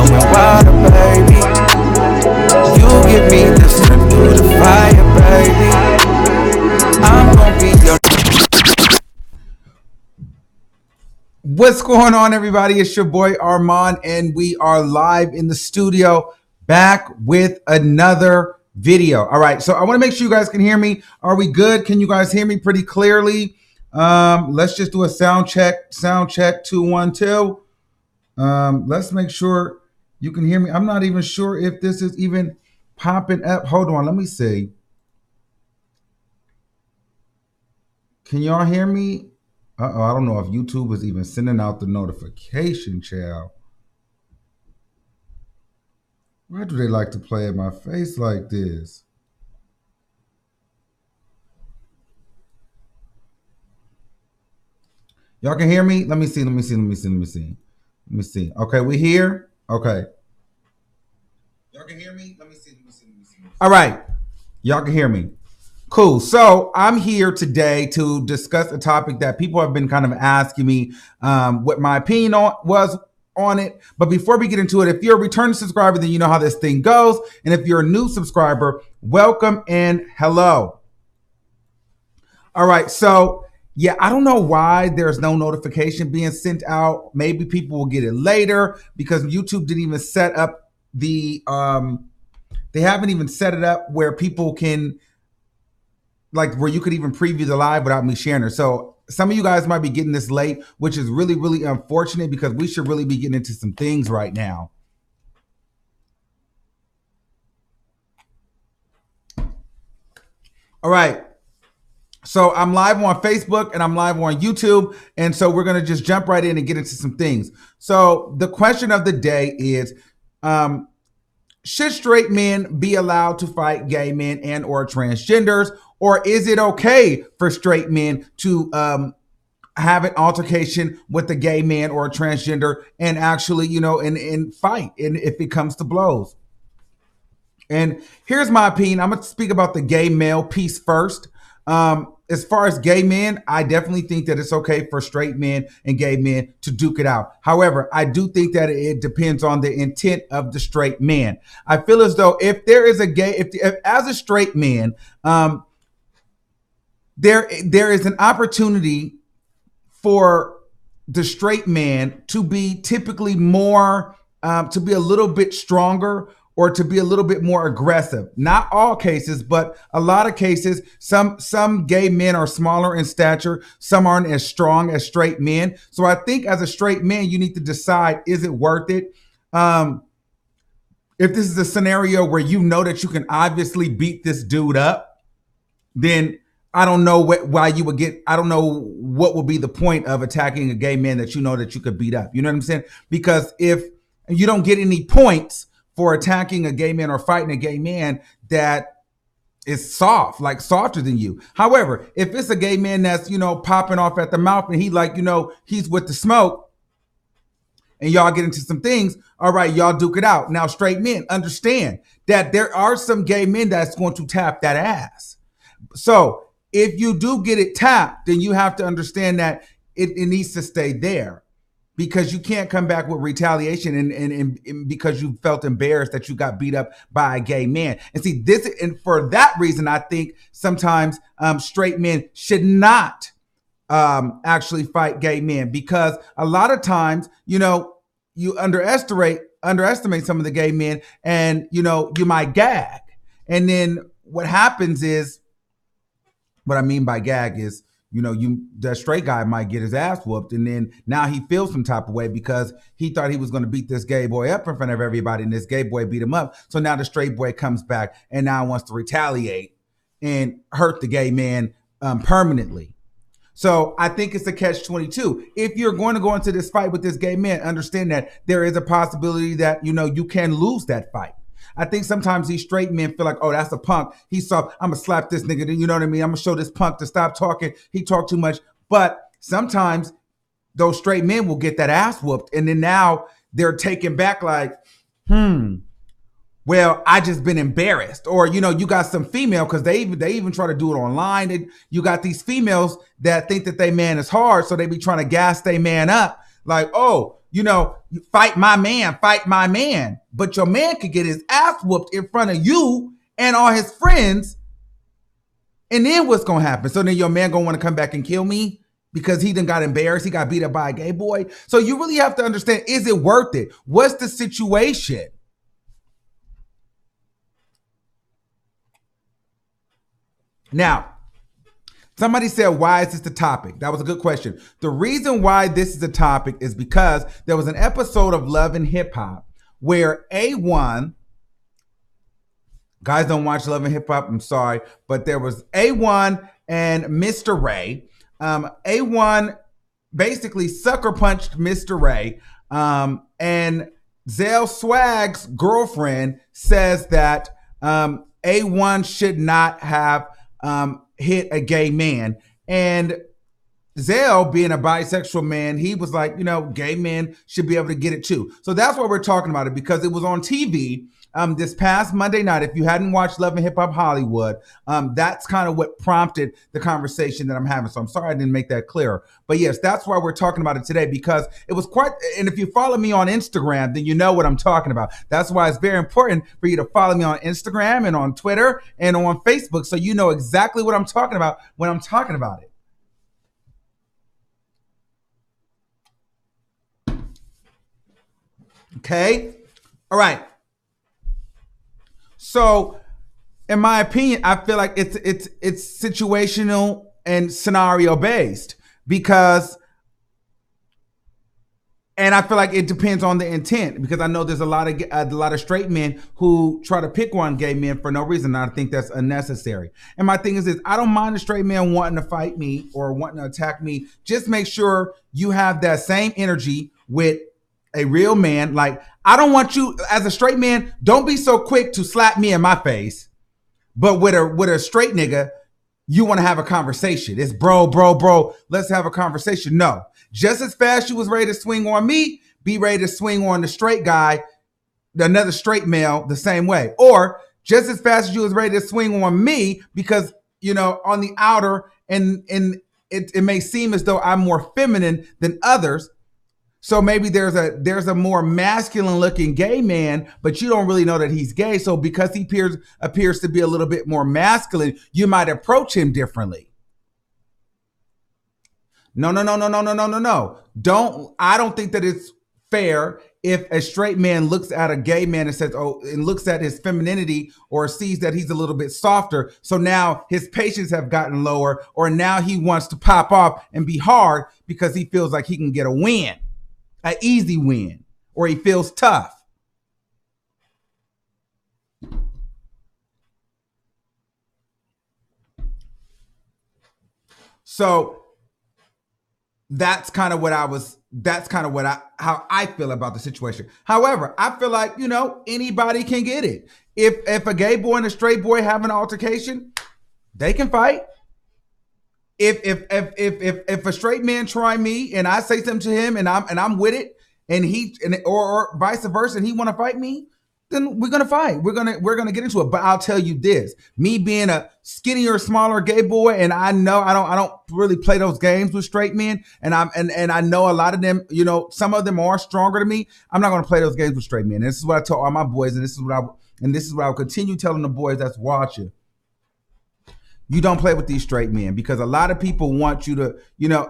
and water, baby. You give me the strength through the fire, baby. I'm gonna be your. What's going on, everybody? It's your boy Armon, and we are live in the studio back with another video. All right, so I want to make sure you guys can hear me. Are we good? Can you guys hear me pretty clearly? Let's just do a sound check. Sound check 2 1 2. Let's make sure you can hear me. I'm not even sure if this is even popping up. Hold on, let me see. Can y'all hear me? Uh-oh, I don't know if YouTube is even sending out the notification, child. Why do they like to play in my face like this? Y'all can hear me? Let me see. Okay, we here? Okay. Y'all can hear me? Let me see. All right. Y'all can hear me. Cool. So I'm here today to discuss a topic that people have been kind of asking me what my opinion was on it. But before we get into it, if you're a returning subscriber, then you know how this thing goes. And if you're a new subscriber, welcome and hello. All right. So yeah, I don't know why there's no notification being sent out. Maybe people will get it later because YouTube didn't even set up the they haven't even set it up where people can, like, where you could even preview the live without me sharing it. So some of you guys might be getting this late, which is really, really unfortunate because we should really be getting into some things right now. All right. So I'm live on Facebook and I'm live on YouTube. And so we're going to just jump right in and get into some things. So the question of the day is, should straight men be allowed to fight gay men and or transgenders? Or is it okay for straight men to have an altercation with a gay man or a transgender and actually, and fight and if it comes to blows? And here's my opinion. I'm going to speak about the gay male piece first. As far as gay men, I definitely think that it's okay for straight men and gay men to duke it out. However, I do think that it depends on the intent of the straight man. I feel as though if there is a gay, if as a straight man, there is an opportunity for the straight man to be typically more, to be a little bit stronger or to be a little bit more aggressive. Not all cases, but a lot of cases, some gay men are smaller in stature. Some aren't as strong as straight men. So I think as a straight man, you need to decide, is it worth it? If this is a scenario where you know that you can obviously beat this dude up, then I don't know why you would get, I don't know what would be the point of attacking a gay man that you know that you could beat up. You know what I'm saying? Because if you don't get any points for attacking a gay man or fighting a gay man that is soft, like softer than you. However, if it's a gay man that's, popping off at the mouth and he he's with the smoke and y'all get into some things, all right, y'all duke it out. Now, straight men, understand that there are some gay men that's going to tap that ass. So if you do get it tapped, then you have to understand that it needs to stay there. Because you can't come back with retaliation and because you felt embarrassed that you got beat up by a gay man. And see, and for that reason, I think sometimes straight men should not actually fight gay men, because a lot of times, you underestimate some of the gay men and, you might gag. And then what happens is, what I mean by gag is, that straight guy might get his ass whooped, and then now he feels some type of way because he thought he was going to beat this gay boy up in front of everybody, and this gay boy beat him up. So now the straight boy comes back and now wants to retaliate and hurt the gay man permanently. So I think it's a catch-22. If you're going to go into this fight with this gay man, understand that there is a possibility that, you can lose that fight. I think sometimes these straight men feel like, oh, that's a punk. He's soft. I'm going to slap this nigga. You know what I mean? I'm going to show this punk to stop talking. He talked too much. But sometimes those straight men will get that ass whooped. And then now they're taken back like, well, I just been embarrassed. Or, you got some female, because they even try to do it online. You got these females that think that they man is hard. So they be trying to gas their man up. Like, oh, fight my man, fight my man. But your man could get his ass whooped in front of you and all his friends. And then what's going to happen? So then your man going to want to come back and kill me because he done got embarrassed. He got beat up by a gay boy. So you really have to understand, is it worth it? What's the situation? Now, somebody said, why is this the topic? That was a good question. The reason why this is a topic is because there was an episode of Love and Hip Hop where A1, guys don't watch Love and Hip Hop, I'm sorry, but there was A1 and Mr. Ray. A1 basically sucker punched Mr. Ray. And Zell Swag's girlfriend says that A1 should not have hit a gay man. And Zell, being a bisexual man, he was like, gay men should be able to get it too. So that's why we're talking about it, because it was on TV this past Monday night. If you hadn't watched Love and Hip Hop Hollywood, that's kind of what prompted the conversation that I'm having. So I'm sorry I didn't make that clear. But yes, that's why we're talking about it today, because it was quite, and if you follow me on Instagram, then you know what I'm talking about. That's why it's very important for you to follow me on Instagram and on Twitter and on Facebook, so you know exactly what I'm talking about when I'm talking about it. Okay? All right. So, in my opinion, I feel like it's situational and scenario based, because, and I feel like it depends on the intent, because I know there's a lot of straight men who try to pick on gay men for no reason. And I think that's unnecessary. And my thing is this: I don't mind a straight man wanting to fight me or wanting to attack me. Just make sure you have that same energy with a real man. Like, I don't want you, as a straight man, don't be so quick to slap me in my face. But with a straight nigga, you want to have a conversation. It's bro, let's have a conversation. No. Just as fast you was ready to swing on me, be ready to swing on the straight guy, another straight male, the same way. Or just as fast as you was ready to swing on me, because, on the outer, and it may seem as though I'm more feminine than others. So maybe there's a more masculine looking gay man, but you don't really know that he's gay. So because he appears to be a little bit more masculine, you might approach him differently. No. I don't think that it's fair if a straight man looks at a gay man and says, and looks at his femininity, or sees that he's a little bit softer. So now his patience have gotten lower, or now he wants to pop off and be hard because he feels like he can get a win. An easy win, or he feels tough. So that's kind of how I feel about the situation. However, I feel like, anybody can get it. If a gay boy and a straight boy have an altercation, they can fight. If a straight man try me and I say something to him and I'm with it, and or vice versa, and he want to fight me, then we're gonna fight. We're gonna get into it. But I'll tell you this: me being a skinnier, smaller gay boy, and I know I don't really play those games with straight men, and I know a lot of them, some of them are stronger than me. I'm not gonna play those games with straight men. And this is what I tell all my boys, and this is what I'll continue telling the boys that's watching. You don't play with these straight men, because a lot of people want you to,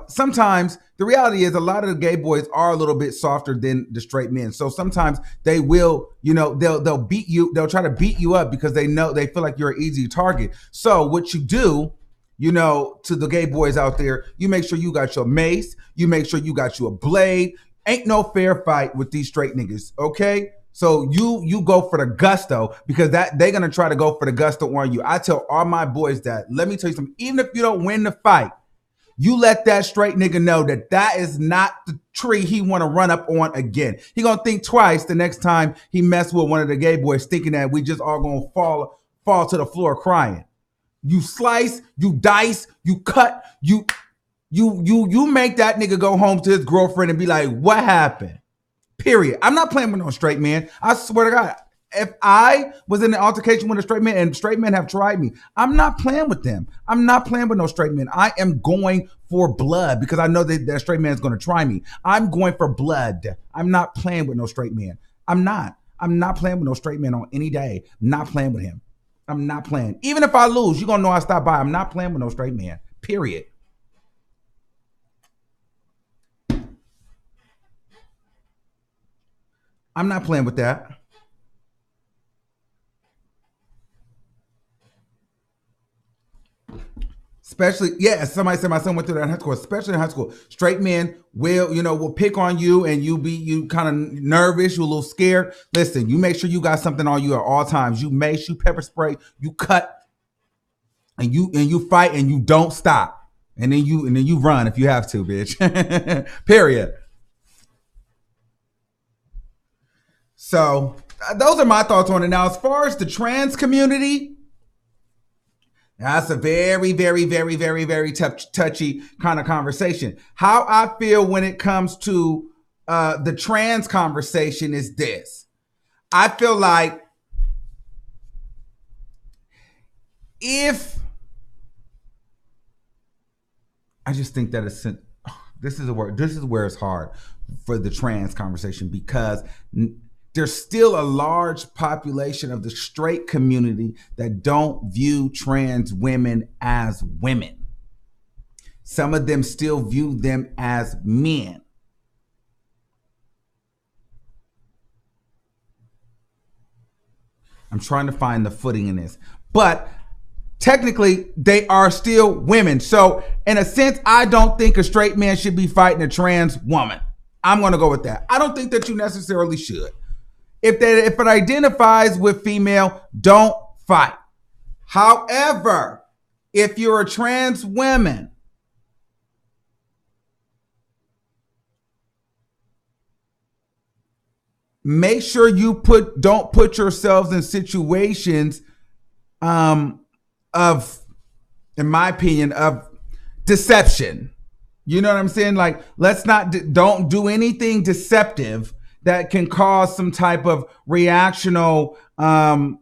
sometimes the reality is a lot of the gay boys are a little bit softer than the straight men. So sometimes they will, they'll beat you. They'll try to beat you up because they feel like you're an easy target. So what you do, to the gay boys out there, you make sure you got your mace. You make sure you got you a blade. Ain't no fair fight with these straight niggas. Okay. So you go for the gusto, because they're going to try to go for the gusto on you. I tell all my boys that, let me tell you something, even if you don't win the fight, you let that straight nigga know that is not the tree he want to run up on again. He going to think twice the next time he mess with one of the gay boys, thinking that we just all going to fall to the floor crying. You slice, you dice, you cut, you make that nigga go home to his girlfriend and be like, what happened? Period. I'm not playing with no straight man. I swear to God. If I was in an altercation with a straight man, and straight men have tried me, I'm not playing with them. I'm not playing with no straight men. I am going for blood because I know that straight man is going to try me. I'm going for blood. I'm not playing with no straight man. I'm not. I'm not playing with no straight man on any day. Not playing with him. I'm not playing. Even if I lose, you're going to know I stopped by. I'm not playing with no straight man. Period. I'm not playing with that. Especially, yeah, somebody said my son went through that in high school, especially in high school. Straight men will pick on you and you kind of nervous, you a little scared. Listen, you make sure you got something on you at all times. You mace, you pepper spray, you cut, and you fight and you don't stop. And then you run if you have to, bitch. Period. So those are my thoughts on it. Now, as far as the trans community, that's a very, very, very, very, very touchy kind of conversation. How I feel when it comes to the trans conversation is this. I feel like I just think that this is where it's hard for the trans conversation because there's still a large population of the straight community that don't view trans women as women. Some of them still view them as men. I'm trying to find the footing in this. But technically, they are still women. So in a sense, I don't think a straight man should be fighting a trans woman. I'm going to go with that. I don't think that you necessarily should. If it identifies with female, don't fight. However, if you're a trans woman, make sure you don't put yourselves in situations of, in my opinion, of deception. You know what I'm saying? Like, don't do anything deceptive that can cause some type of reactional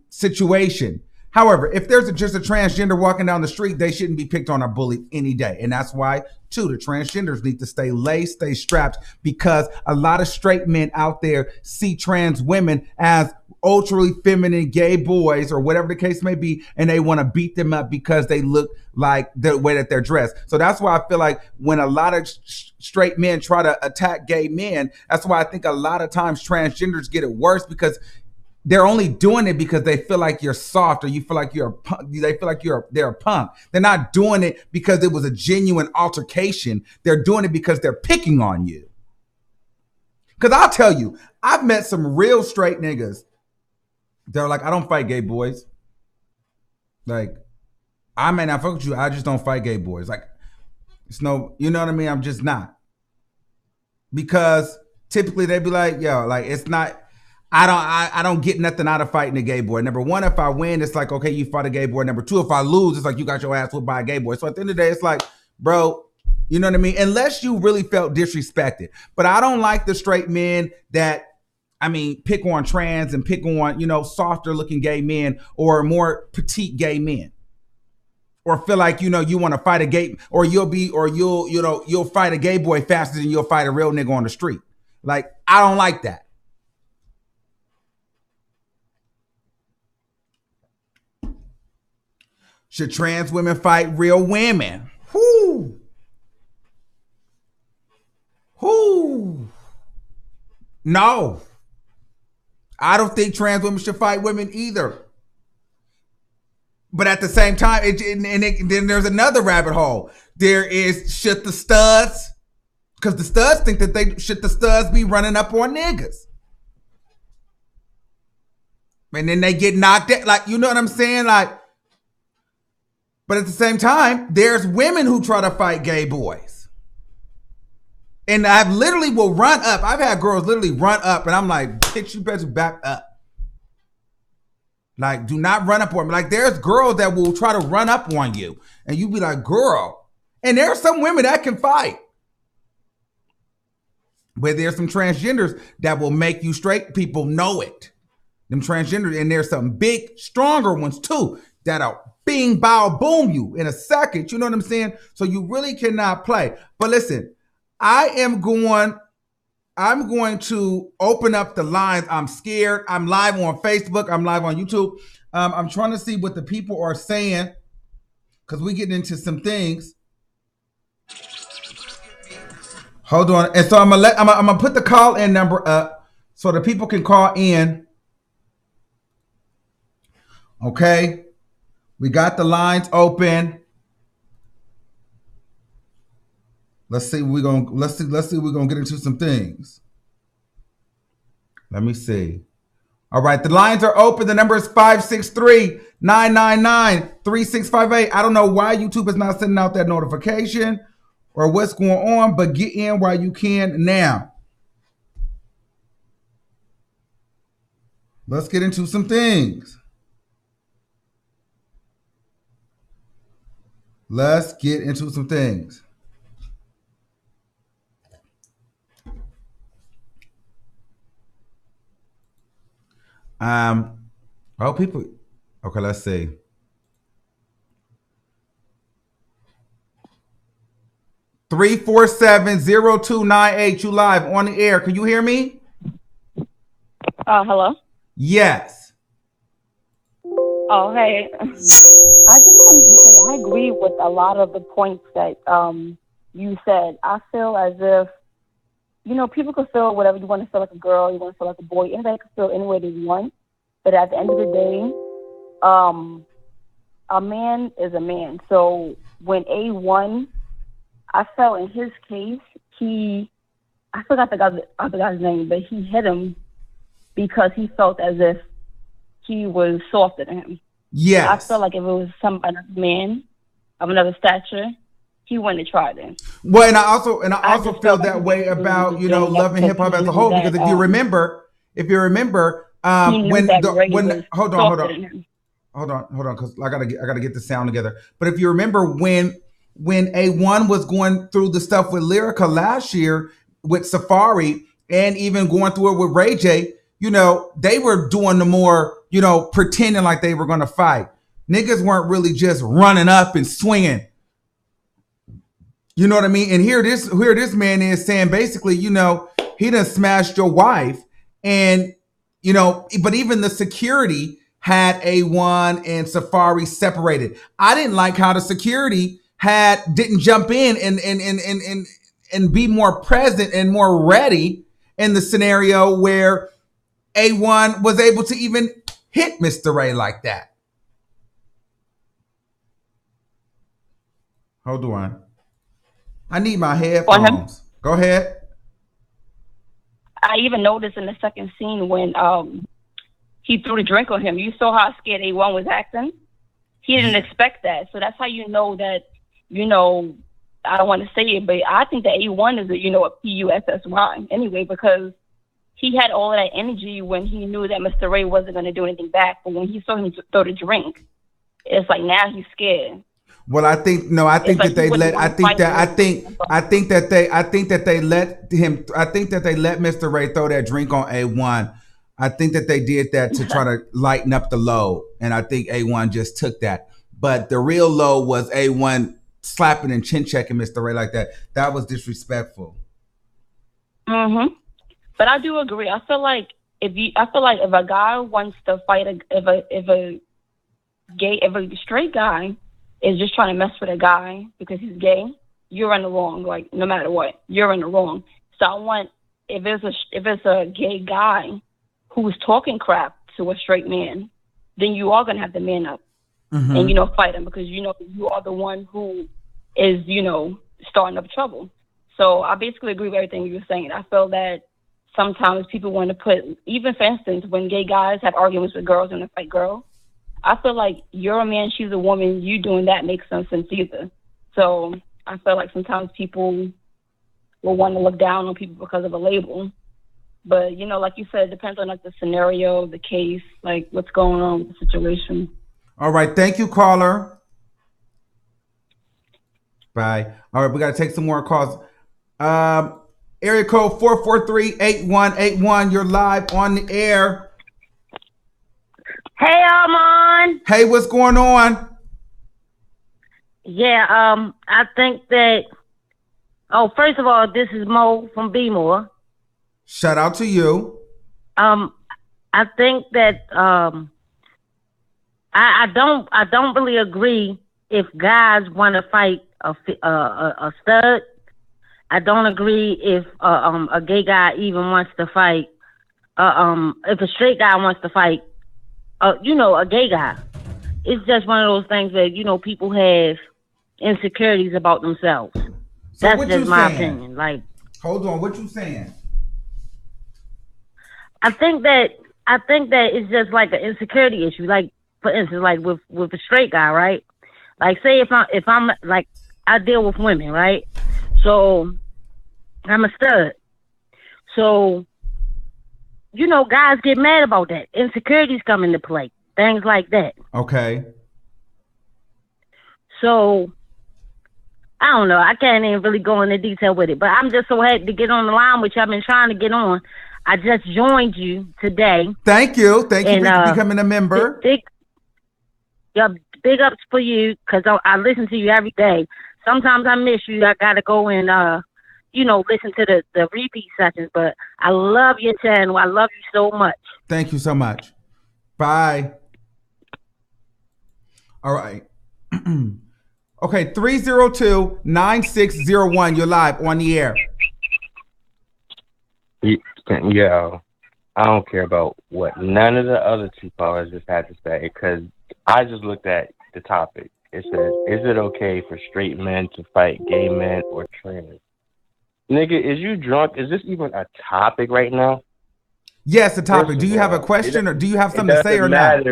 situation. However, if there's just a transgender walking down the street, they shouldn't be picked on or bullied any day. And that's why, too, the transgenders need to stay laced, stay strapped, because a lot of straight men out there see trans women as ultra feminine gay boys or whatever the case may be, and they want to beat them up because they look like the way that they're dressed. So that's why I feel like when a lot of straight men try to attack gay men, that's why I think a lot of times transgenders get it worse, because they're only doing it because they feel like you're soft, or you feel like you're a punk. They feel like they're a punk. They're not doing it because it was a genuine altercation. They're doing it because they're picking on you. Because I'll tell you, I've met some real straight niggas. They're like, I don't fight gay boys. Like, I may not fuck with you, I just don't fight gay boys. Like, it's no, you know what I mean? I'm just not. Because typically they'd be like, yo, like, it's not, I don't get nothing out of fighting a gay boy. Number one, if I win, it's like, okay, you fought a gay boy. Number two, if I lose, it's like you got your ass whooped by a gay boy. So at the end of the day, it's like, bro, you know what I mean? Unless you really felt disrespected. But I don't like the straight men that, pick on trans and pick on, softer looking gay men or more petite gay men. Or feel like, you want to fight a gay, or you'll fight a gay boy faster than you'll fight a real nigga on the street. Like, I don't like that. Should trans women fight real women? Whoo. No. I don't think trans women should fight women either. But at the same time, then there's another rabbit hole. There is, should the studs, because the studs think that should the studs be running up on niggas? And then they get knocked out. Like, you know what I'm saying? Like, but at the same time, there's women who try to fight gay boys. And I've literally will run up. I've had girls literally run up and I'm like, bitch, you better back up. Like, do not run up on me. Like, there's girls that will try to run up on you and you be like, girl. And there are some women that can fight. But there's some transgenders that will make you straight people know it. Them transgender, and there's some big, stronger ones too that'll bing, bow, boom you in a second. You know what I'm saying? So you really cannot play. But listen, I'm going to open up the lines. I'm scared. I'm live on Facebook. I'm live on YouTube. I'm trying to see what the people are saying because we get into some things. Hold on. And so I'm gonna put the call-in number up so the people can call in. Okay. We got the lines open. Let's see we're gonna get into some things. Let me see. All right, the lines are open. The number is 563-999-3658. I don't know why YouTube is not sending out that notification or what's going on, but get in while you can now. Let's get into some things. Let's get into some things. People. Okay, let's see. Three 347-0298. You live on the air. Can you hear me? Hello? Yes. Oh, hey. I just wanted to say I agree with a lot of the points that you said. I feel as if, people can feel whatever you want to feel, like a girl, you want to feel like a boy. Anybody can feel any way they want. But at the end of the day, a man is a man. So when A1, I felt in his case, I forgot the guy's name, but he hit him because he felt as if he was softer than him. Yes. I feel like if it was another man of another stature, he wouldn't have tried it. Well, and I also feel that way about, Love and Hip Hop as a whole, because if you remember, hold on, because I gotta get the sound together. But if you remember when A1 was going through the stuff with Lyrica last year with Safari, and even going through it with Ray J, they were doing the more, pretending like they were gonna fight. Niggas weren't really just running up and swinging. You know what I mean? And here this man is saying basically, he done smashed your wife, and but even the security had A1 and Safari separated. I didn't like how the security didn't jump in and be more present and more ready in the scenario where A1 was able to even hit Mr. Ray like that. Hold on. I need my headphones. Go ahead. I even noticed in the second scene when he threw the drink on him. You saw how scared A1 was acting. He didn't expect that. So that's how you know that, I don't want to say it, but I think that A1 is a PUSSY anyway, because he had all of that energy when he knew that Mr. Ray wasn't going to do anything back. But when he saw him throw the drink, it's like now he's scared. Well, I think that they let Mr. Ray throw that drink on A1. I think that they did that to try to lighten up the load, and I think A1 just took that. But the real load was A1 slapping and chin checking Mr. Ray like that. That was disrespectful. Mm-hmm. But I do agree. I feel like if a guy wants to fight, if a straight guy is just trying to mess with a guy because he's gay, you're in the wrong. Like, no matter what, you're in the wrong. So I want, if it's a gay guy who's talking crap to a straight man, then you are gonna have to man up and fight him, because you are the one who is starting up trouble. So I basically agree with everything you were saying. I feel that sometimes people want to put, even for instance, when gay guys have arguments with girls and they fight girls, I feel like you're a man, she's a woman, you doing that makes no sense either. So I feel like sometimes people will want to look down on people because of a label. But, like you said, it depends on the scenario, the case, like what's going on with the situation. All right. Thank you, caller. Bye. All right. We got to take some more calls. Area code 443-8181. You're live on the air. Hey, Armon. Hey, what's going on? Yeah, I think that. Oh, first of all, this is Mo from B-More. Shout out to you. I think that I don't really agree if guys want to fight a stud. I don't agree if a gay guy even wants to fight. If a straight guy wants to fight, a gay guy. It's just one of those things that people have insecurities about themselves. So That's what just you my saying? opinion. Like, Hold on, what you saying? I think that it's just like an insecurity issue. Like, for instance, like with a straight guy, right? Like, say if I'm like, I deal with women, right? So I'm a stud. So guys get mad about that. Insecurities come into play. Things like that. Okay. So I don't know. I can't even really go into detail with it, but I'm just so happy to get on the line, which I've been trying to get on. I just joined you today. Thank you for becoming a member. Big ups for you, because I listen to you every day. Sometimes I miss you. I got to go and, listen to the repeat sessions, but I love your channel. I love you so much. Thank you so much. Bye. All right. Okay, 302-9601. You're live on the air. Yo, I don't care about what none of the other two callers just had to say, because I just looked at the topic. It says, is it okay for straight men to fight gay men or trans? Nigga, is you drunk? Is this even a topic right now? Yes, a topic. Do you have a question or do you have something to say or not?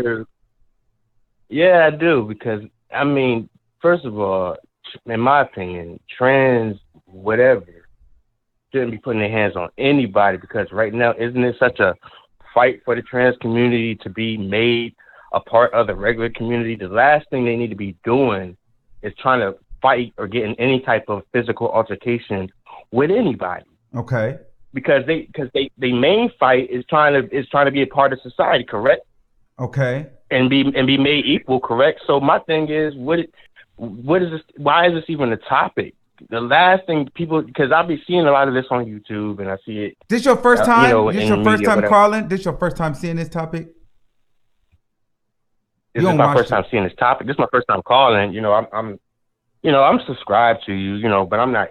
Yeah, I do, because, I mean, first of all, in my opinion, trans, whatever, shouldn't be putting their hands on anybody, because right now, isn't it such a fight for the trans community to be made a part of the regular community? The last thing they need to be doing is trying to fight or get in any type of physical altercation with anybody. Okay. Because they main fight is trying to be a part of society, correct? Okay. And be made equal, correct? So my thing is, what is this? Why is this even a topic? The last thing people, because I'll be seeing a lot of this on YouTube, and I see it. This your first time? This your first time whatever. calling? This your first time seeing this topic? This is my first time seeing this topic. This is my first time calling. I'm subscribed to you, but I'm not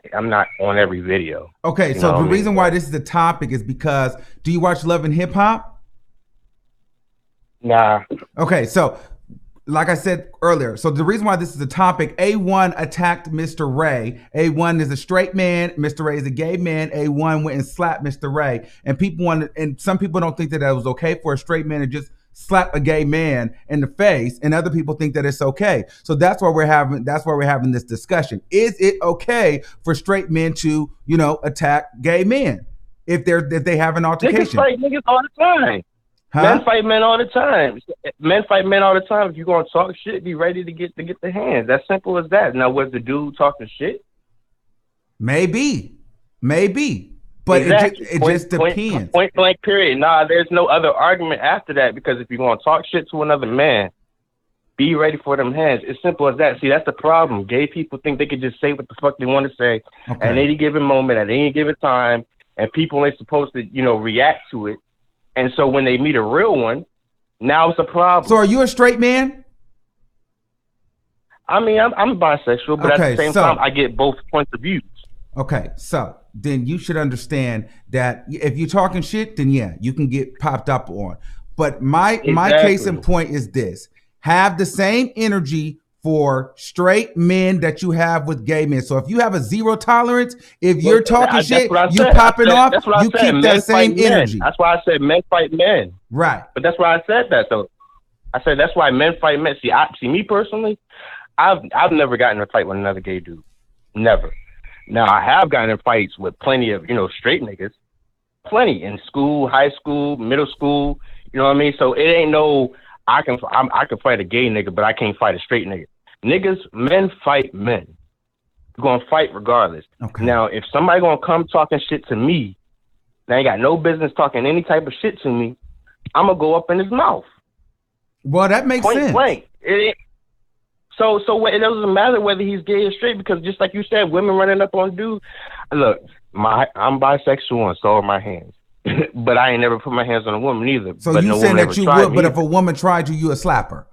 on every video. Okay, so the reason why this is the topic is because, do you watch Love and Hip Hop? Nah. Okay, so like I said earlier, so the reason why this is a topic, A1 attacked Mr. Ray. A1 is a straight man, Mr. Ray is a gay man. A1 went and slapped Mr. Ray, and some people don't think that was okay for a straight man to just slap a gay man in the face, and other people think that it's okay. So that's why we're having this discussion. Is it okay for straight men to, attack gay men if they have an altercation? Niggas fight niggas all the time. Huh? Men fight men all the time. Men fight men all the time. If you're gonna talk shit, be ready to get the hands. That's simple as that. Now, was the dude talking shit? Maybe. But exactly. it just depends. Point blank period. Nah, there's no other argument after that, because if you're gonna talk shit to another man, be ready for them hands. It's simple as that. See, that's the problem. Gay people think they can just say what the fuck they want to say at any given moment, at any given time, and people ain't supposed to, react to it. And so when they meet a real one, now it's a problem. So are you a straight man? I mean, I'm bisexual, but at the same time, I get both points of views. Okay, so then you should understand that if you're talking shit, then yeah, you can get popped up on. But my case in point is this: have the same energy for straight men that you have with gay men. So if you have a zero tolerance, if you're talking shit, you popping off, you keep that same energy. That's why I said men fight men. Right. But that's why I said that, though. I said that's why men fight men. See, me personally, I've never gotten in a fight with another gay dude. Never. Now, I have gotten in fights with plenty of, straight niggas. Plenty in school, high school, middle school. You know what I mean? So it ain't no, I can fight a gay nigga, but I can't fight a straight nigga. Niggas, men fight men. You're going to fight regardless. Okay. Now, if somebody going to come talking shit to me, they ain't got no business talking any type of shit to me, I'm going to go up in his mouth. Well, that makes Point sense. blank. So it doesn't matter whether he's gay or straight, because just like you said, women running up on dudes. Look, I'm bisexual and so are my hands, but I ain't never put my hands on a woman either. So but you no saying woman that ever you tried would, but me if a woman tried you would slap her.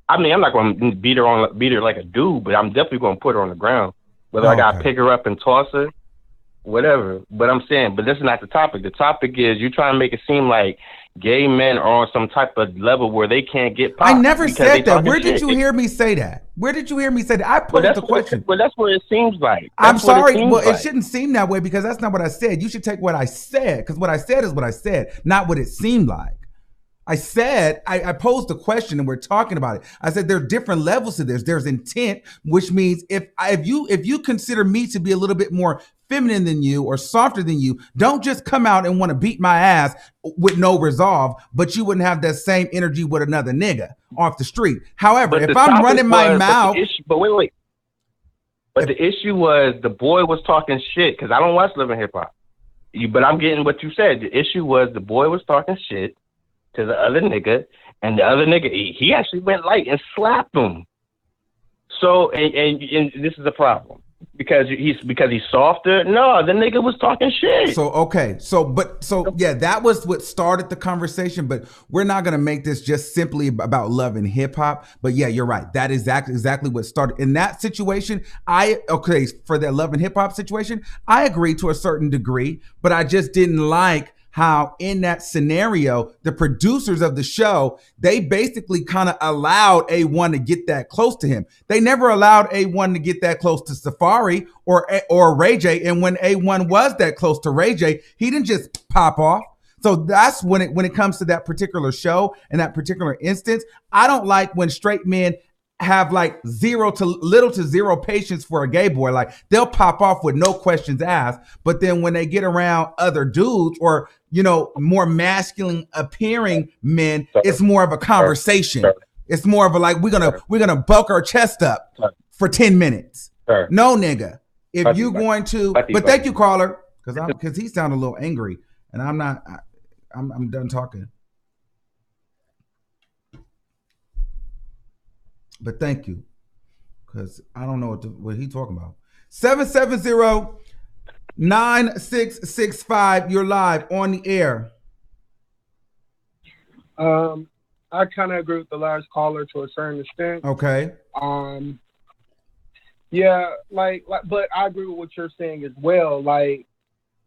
I mean, I'm not going to beat her like a dude, but I'm definitely going to put her on the ground. Whether I got to pick her up and toss her, whatever. But I'm saying, but this is not the topic. The topic is you trying to make it seem like gay men are on some type of level where they can't get popped. I never said that. Where did you hear me say that? Where did you hear me say that? I posed the question. But that's what it seems like. I'm sorry. Well, it shouldn't seem that way because that's not what I said. You should take what I said, because what I said is what I said, not what it seemed like. I said, I posed a question and we're talking about it. I said there are different levels to this. There's intent, which means if you consider me to be a little bit more feminine than you or softer than you, don't just come out and want to beat my ass with no resolve, but you wouldn't have that same energy with another nigga off the street. However, if I'm running my mouth. But wait. But the issue was the boy was talking shit, because I don't watch Love and Hip Hop. But I'm getting what you said. The issue was the boy was talking shit to the other nigga, and the other nigga, he actually went light and slapped him. So, and this is a problem because he's softer. No, the nigga was talking shit. So okay, yeah, that was what started the conversation. But we're not gonna make this just simply about love and hip hop. But yeah, you're right. That is exactly what started in that situation. For that love and hip hop situation, I agree to a certain degree, but I just didn't like how in that scenario, the producers of the show, they basically kind of allowed A1 to get that close to him. They never allowed A1 to get that close to Safari or Ray J. And when A1 was that close to Ray J, he didn't just pop off. So that's when it comes to that particular show and that particular instance. I don't like when straight men have like little to zero patience for a gay boy. Like they'll pop off with no questions asked, but then when they get around other dudes or, more masculine appearing men, it's more of a conversation. It's more of a like, we're gonna bulk our chest up for 10 minutes. No, nigga. If you're going to, but thank you, caller, because he sounded a little angry and I'm not, I'm done talking. But thank you, because I don't know what he's talking about. 770-9665. You're live on the air. I kind of agree with the last caller to a certain extent. Okay. Yeah, but I agree with what you're saying as well. Like,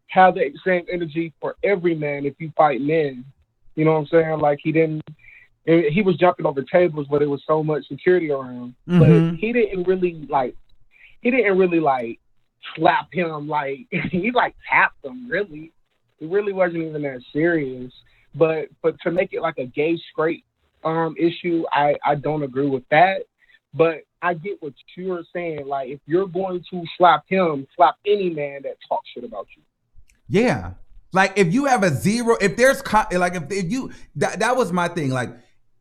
have the same energy for every man if you fight men. You know what I'm saying? Like, he was jumping over tables, but it was so much security around. Mm-hmm. But he didn't really slap him. Like, he tapped him. Really, it really wasn't even that serious. But to make it like a gay straight issue, I don't agree with that. But I get what you're saying. Like, if you're going to slap him, slap any man that talks shit about you. Yeah. Like if you have a zero, if there's if you that was my thing. Like,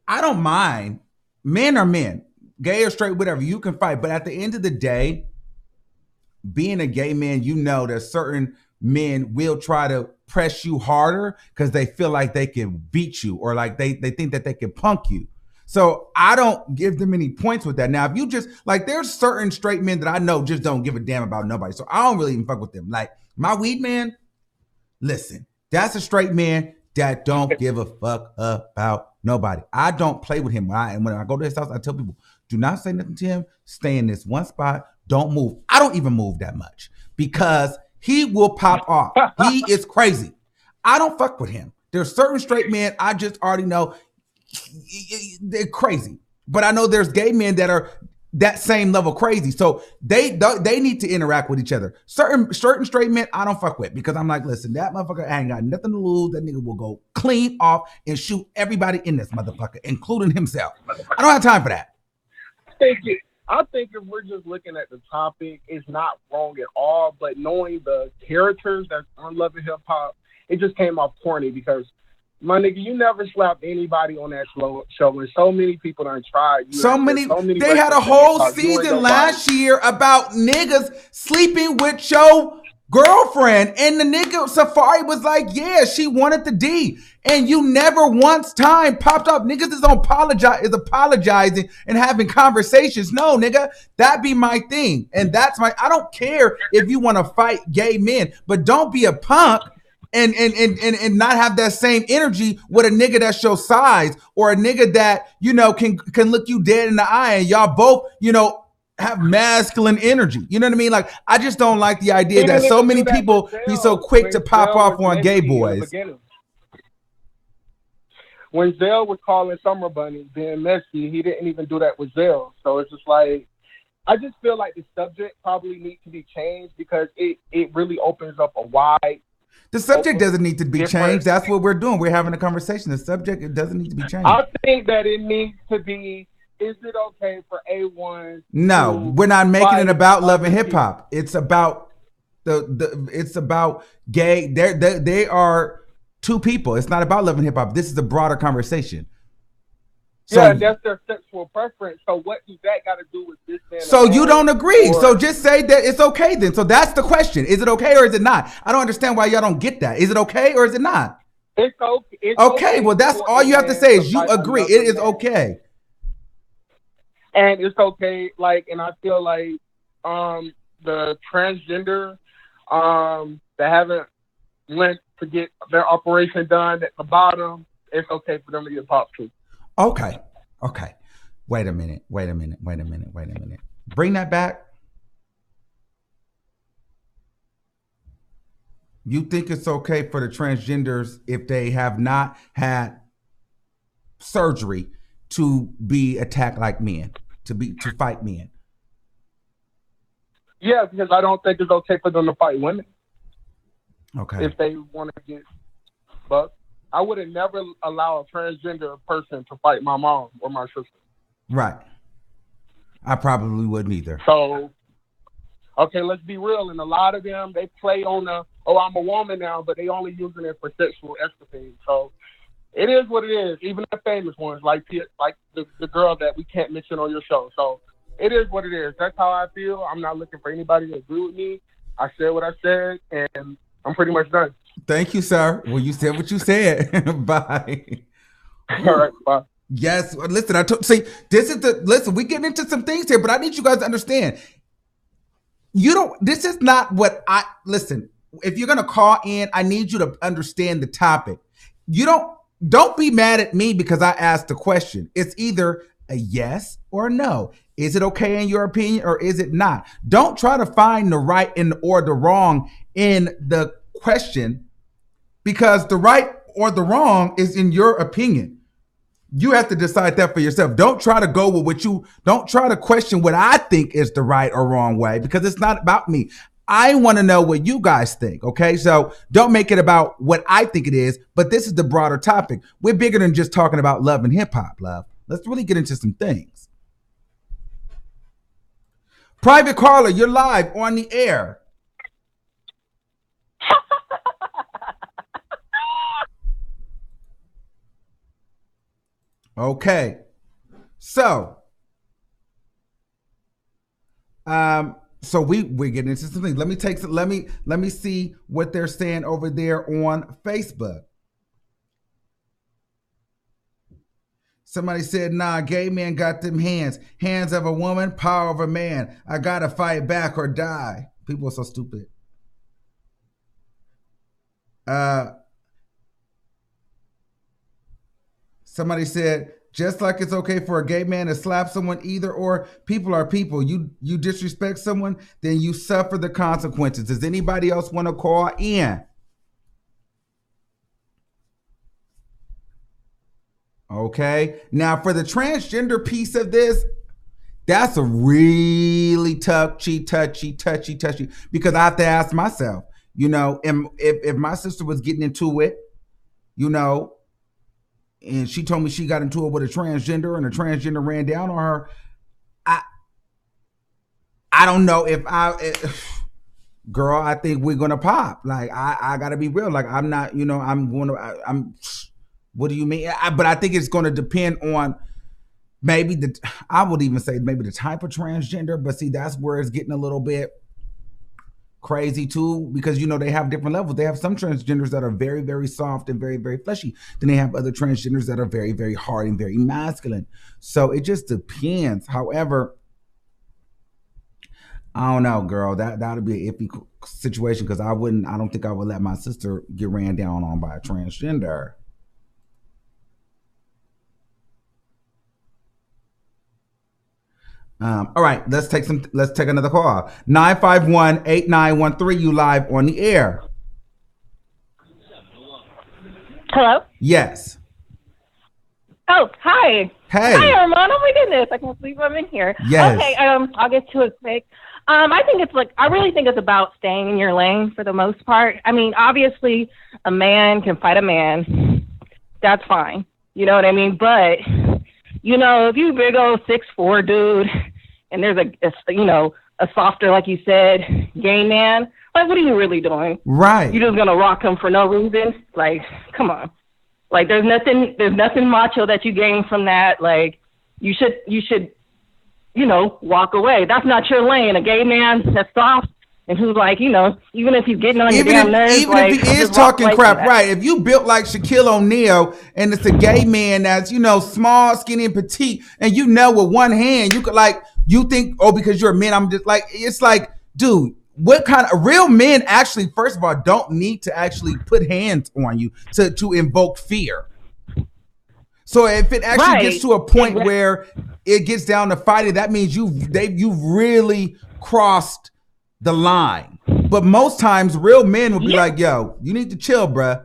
I don't mind. Men are men, gay or straight, whatever. You can fight. But at the end of the day, being a gay man, that certain men will try to press you harder because they feel like they can beat you or like they think that they can punk you. So I don't give them any points with that. Now, if you just there's certain straight men that I know just don't give a damn about nobody. So I don't really even fuck with them. Like my weed man, listen, that's a straight man that don't give a fuck about nobody. I don't play with him. When I go to his house, I tell people, do not say nothing to him. Stay in this one spot. Don't move. I don't even move that much because he will pop off. He is crazy. I don't fuck with him. There's certain straight men I just already know they're crazy. But I know there's gay men that are that same level crazy. So they need to interact with each other. Certain straight men I don't fuck with because I'm like, listen, that motherfucker ain't got nothing to lose. That nigga will go clean off and shoot everybody in this motherfucker, including himself. I don't have time for that. I think if we're just looking at the topic, it's not wrong at all. But knowing the characters that's on Love and Hip Hop, it just came off corny because, my nigga, you never slapped anybody on that show, and so many people done tried. They had a whole season last year about niggas sleeping with your girlfriend, and the nigga Safari was like, yeah, she wanted the D, and you never once time popped up. Niggas is apologizing and having conversations. No, nigga, that be my thing, and that's my. I don't care if you want to fight gay men, but don't be a punk and not have that same energy with a nigga that's your size or a nigga that can look you dead in the eye, and y'all both have masculine energy. You know what I mean? Like, I just don't like the idea that so many people be so quick to pop off on gay boys. When Zell was calling Summer Bunny being messy, he didn't even do that with Zell. So it's just like, I just feel like the subject probably needs to be changed because it really opens up a wide. The subject doesn't need to be changed. That's what we're doing. We're having a conversation. The subject, it doesn't need to be changed. I think that it needs to be, is it okay for A1? No, we're not making it about love and hip hop. It's about it's about gay. They are two people. It's not about love and hip hop. This is a broader conversation. Yeah, that's their sexual preference. So what does that got to do with this man? So you don't agree. So just say that it's okay then. So that's the question. Is it okay or is it not? I don't understand why y'all don't get that. Is it okay or is it not? It's okay. Okay, well, that's all you have to say is you agree. It is okay. And it's okay, like, and I feel like the transgender that haven't went to get their operation done at the bottom, it's okay for them to get popped too. Okay. Wait a minute. Bring that back. You think it's okay for the transgenders if they have not had surgery to be attacked like men, to fight men? Yeah, because I don't think it's okay for them to fight women. Okay. If they want to get bucked. I would have never allow a transgender person to fight my mom or my sister. Right. I probably wouldn't either. So, okay, let's be real. And a lot of them, they play on I'm a woman now, but they only using it for sexual escapades. So it is what it is. Even the famous ones, like the girl that we can't mention on your show. So it is what it is. That's how I feel. I'm not looking for anybody to agree with me. I said what I said, and I'm pretty much done. Thank you, sir. Well, you said what you said. Bye. All right, bye. Yes, listen, listen, we getting into some things here, but I need you guys to understand. This is not what listen, if you're going to call in, I need you to understand the topic. Don't be mad at me because I asked the question. It's either a yes or a no. Is it okay in your opinion or is it not? Don't try to find the right or the wrong in the question, because the right or the wrong is in your opinion. You have to decide that for yourself. Don't try to go with don't try to question what I think is the right or wrong way, because it's not about me. I want to know what you guys think, okay? So don't make it about what I think it is, but this is the broader topic. We're bigger than just talking about love and hip hop, love. Let's really get into some things. Private caller, you're live on the air. Okay, so we're getting into some things. Let me see what they're saying over there on Facebook. Somebody said, nah, gay men got them hands of a woman, power of a man. I gotta fight back or die. People are so stupid. Somebody said, just like it's okay for a gay man to slap someone, either or, people are people. You disrespect someone, then you suffer the consequences. Does anybody else want to call in? Okay. Now for the transgender piece of this, that's a really touchy, because I have to ask myself, if my sister was getting into it, and she told me she got into it with a transgender and a transgender ran down on her, I don't know if girl, I think we're going to pop. Like, I got to be real. Like, I'm not, what do you mean? But I think it's going to depend on maybe I would even say maybe the type of transgender, but see, that's where it's getting a little bit crazy too, because you know they have different levels. They have some transgenders that are very, very soft and very, very fleshy. Then they have other transgenders that are very, very hard and very masculine. So it just depends. However, I don't know, girl. That'd be an iffy situation because I don't think I would let my sister get ran down on by a transgender. All right, let's take another call. 951-8913, you live on the air. Hello? Yes. Oh, hi. Hey. Hi, Armon. Oh my goodness. I can't believe I'm in here. Yes. Okay, I'll get to it quick. I really think it's about staying in your lane for the most part. I mean, obviously a man can fight a man. That's fine. You know what I mean? But, you know, if you big old 6'4" dude and there's a softer, like you said, gay man, like, what are you really doing? Right. You're just going to rock him for no reason? Like, come on. Like, there's nothing macho that you gain from that. Like, you should, you know, walk away. That's not your lane. A gay man that's soft and who's like, you know, even if he's getting on your damn nerves, even like, if he is talking crap, right? If you built like Shaquille O'Neal and it's a gay man that's, you know, small, skinny, and petite, and you know with one hand you could, like, you think, oh, because you're a man, I'm just like, it's like, dude, what kind of real men actually, first of all, don't need to actually put hands on you to invoke fear. So if it actually gets to a point where it gets down to fighting, that means you've really crossed the line. But most times real men will be like, yo, you need to chill, bruh.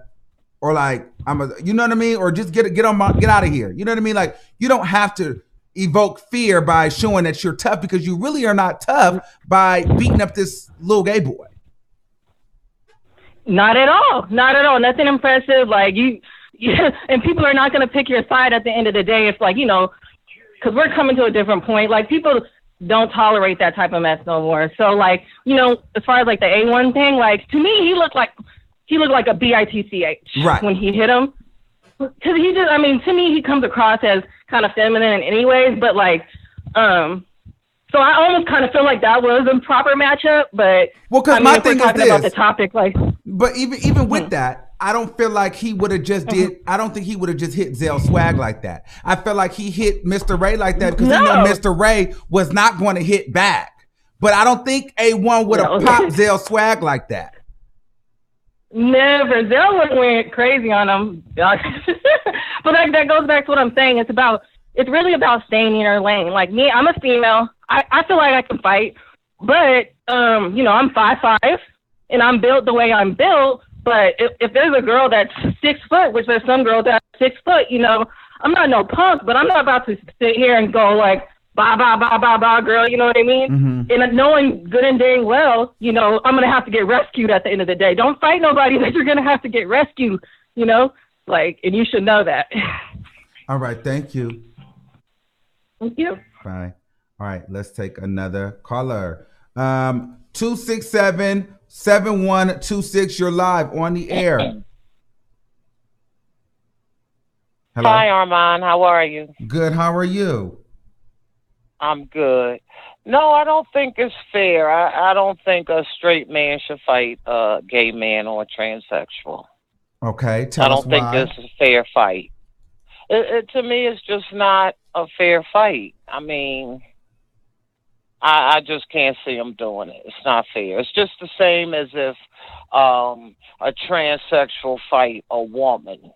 Or like, you know what I mean? Or just get out of here. You know what I mean? Like, you don't have to evoke fear by showing that you're tough, because you really are not tough by beating up this little gay boy. Not at all. Not at all. Nothing impressive. Like, and people are not going to pick your side at the end of the day. It's like, you know, because we're coming to a different point. Like, people don't tolerate that type of mess no more. So, like, you know, as far as like the A1 thing, like, to me, he looked like a bitch right when he hit him. Because to me, he comes across as kind of feminine anyways, but like, so I almost kind of feel like that was a proper matchup, but well, because my thing is this, about the topic, like, but even with that, I don't feel like he would have just I don't think he would have just hit Zell Swag like that. I feel like he hit Mr. Ray like that because he knew Mr. Ray was not going to hit back. But I don't think A1 would have popped Zell Swag like that. Never. Zell would have went crazy on him. But that goes back to what I'm saying. It's really about staying in your lane. Like me, I'm a female. I feel like I can fight, but you know, I'm 5'5" and I'm built the way I'm built. But if there's a girl that's 6 foot, which there's some girls that's 6 foot, you know, I'm not no punk, but I'm not about to sit here and go like, bah, girl, you know what I mean? Mm-hmm. And knowing good and dang well, you know, I'm going to have to get rescued at the end of the day. Don't fight nobody that you're going to have to get rescued, you know? Like, and you should know that. All right, thank you. Thank you. Bye. All right, let's take another caller. 267-7126, you're live on the air. Hello? Hi, Armon. How are you? Good. How are you? I'm good. No, I don't think it's fair. I don't think a straight man should fight a gay man or a transsexual. Okay, tell us why. I don't think this is a fair fight. To me, it's just not a fair fight. I mean, I just can't see them doing it. It's not fair. It's just the same as if a transsexual fight a woman.